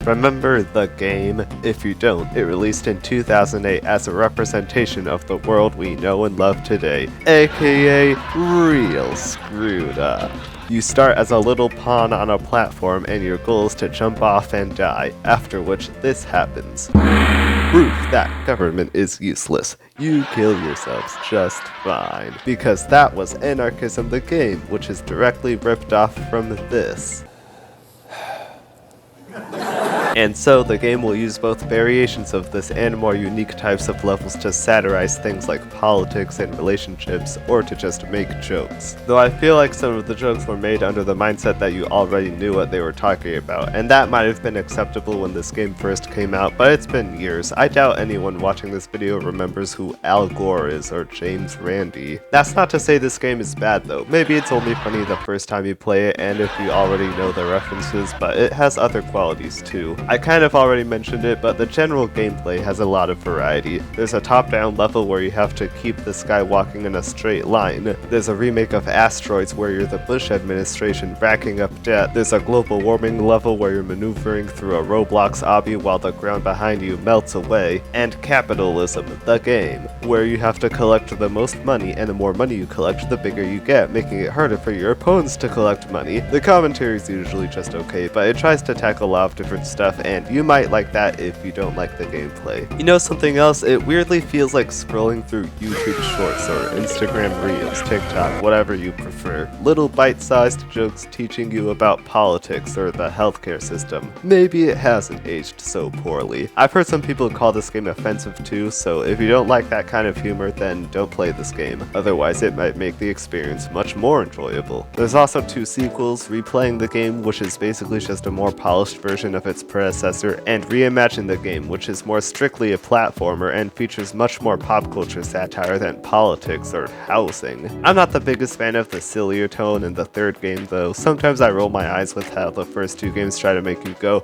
Remember the game? If you don't, it released in 2008 as a representation of the world we know and love today, aka real screwed up. You start as a little pawn on a platform and your goal is to jump off and die, after which this happens. Proof that government is useless. You kill yourselves just fine. Because that was Anarchism the Game, which is directly ripped off from this. And so the game will use both variations of this and more unique types of levels to satirize things like politics and relationships, or to just make jokes. Though I feel like some of the jokes were made under the mindset that you already knew what they were talking about, and that might have been acceptable when this game first came out, but it's been years. I doubt anyone watching this video remembers who Al Gore is or James Randi. That's not to say this game is bad though. Maybe it's only funny the first time you play it and if you already know the references, but it has other qualities too. I kind of already mentioned it, but the general gameplay has a lot of variety. There's a top-down level where you have to keep this guy walking in a straight line. There's a remake of Asteroids where you're the Bush administration racking up debt. There's a global warming level where you're maneuvering through a Roblox obby while the ground behind you melts away. And Capitalism, the game, where you have to collect the most money, and the more money you collect, the bigger you get, making it harder for your opponents to collect money. The commentary is usually just okay, but it tries to tackle a lot of different stuff, and you might like that if you don't like the gameplay. You know something else? It weirdly feels like scrolling through YouTube Shorts or Instagram Reels, TikTok, whatever you prefer. Little bite-sized jokes teaching you about politics or the healthcare system. Maybe it hasn't aged so poorly. I've heard some people call this game offensive too, so if you don't like that kind of humor, then don't play this game. Otherwise, it might make the experience much more enjoyable. There's also 2 sequels, Replaying the Game, which is basically just a more polished version of its predecessor, and Reimagine the Game, which is more strictly a platformer and features much more pop culture satire than politics or housing. I'm not the biggest fan of the sillier tone in the third game though. Sometimes I roll my eyes with how the first 2 games try to make you go,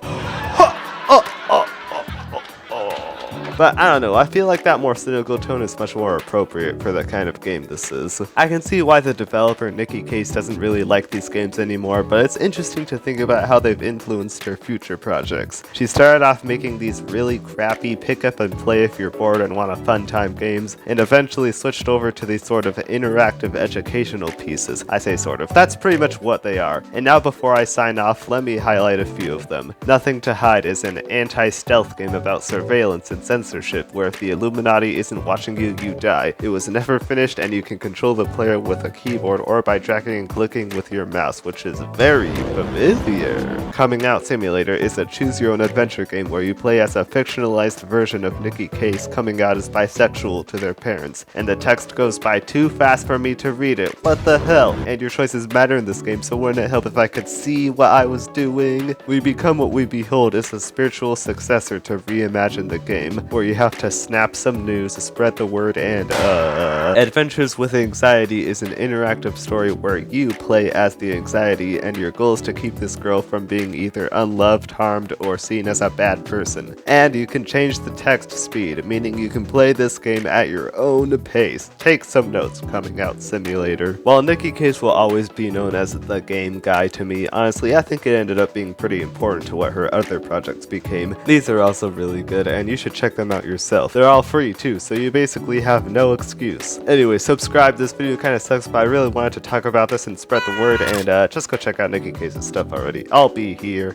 but I don't know, I feel like that more cynical tone is much more appropriate for the kind of game this is. I can see why the developer Nikki Case doesn't really like these games anymore, but it's interesting to think about how they've influenced her future projects. She started off making these really crappy pick up and play if you're bored and want a fun time games, and eventually switched over to these sort of interactive educational pieces. I say sort of, that's pretty much what they are. And now before I sign off, let me highlight a few of them. Nothing to Hide is an anti-stealth game about surveillance and censorship, where if the Illuminati isn't watching you, you die. It was never finished, and you can control the player with a keyboard or by dragging and clicking with your mouse, which is very familiar. Coming Out Simulator is a choose-your-own-adventure game where you play as a fictionalized version of Nikki Case coming out as bisexual to their parents, and the text goes by too fast for me to read it. What the hell? And your choices matter in this game, so wouldn't it help if I could see what I was doing? We Become What We Behold is a spiritual successor to Reimagine the Game, where you have to snap some news, spread the word, and Adventures with Anxiety is an interactive story where you play as the anxiety, and your goal is to keep this girl from being either unloved, harmed, or seen as a bad person. And you can change the text speed, meaning you can play this game at your own pace. Take some notes, Coming Out Simulator. While Nikki Case will always be known as the game guy to me, honestly I think it ended up being pretty important to what her other projects became. These are also really good, and you should check them out yourself. They're all free too, so you basically have no excuse. Anyway, subscribe. This video kind of sucks, but I really wanted to talk about this and spread the word, and just go check out Nikki Case's stuff already. I'll be here.